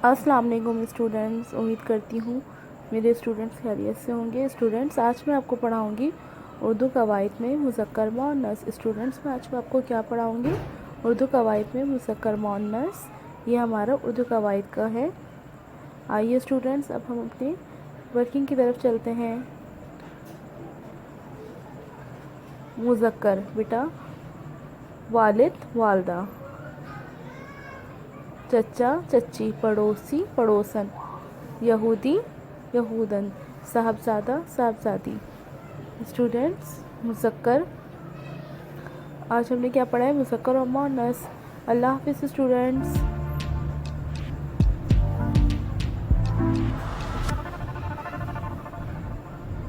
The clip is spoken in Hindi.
अस्सलाम वालेकुम स्टूडेंट्स। उम्मीद करती हूँ मेरे स्टूडेंट्स खैरियत से होंगे। स्टूडेंट्स, आज मैं आपको पढ़ाऊँगी उर्दू कवायद में मुज़क्कर मुअन्नस। स्टूडेंट्स, मैं आज मैं आपको क्या पढ़ाऊँगी? उर्दू कवायद में मुज़क्कर मुअन्नस। ये हमारा उर्दू कवायद का है। आइए स्टूडेंट्स, अब हम अपनी वर्किंग की तरफ चलते हैं। मुज़क्कर बेटा, वालिद वालदा, चचा चच्ची, पड़ोसी पड़ोसन, यहूदी यहूदन, साहबज़ादा साहबज़ादी। स्टूडेंट्स, मुज़क्कर आज हमने क्या पढ़ा है? मुज़क्कर और मुअन्नस। अल्लाह हाफ़िज़ स्टूडेंट्स।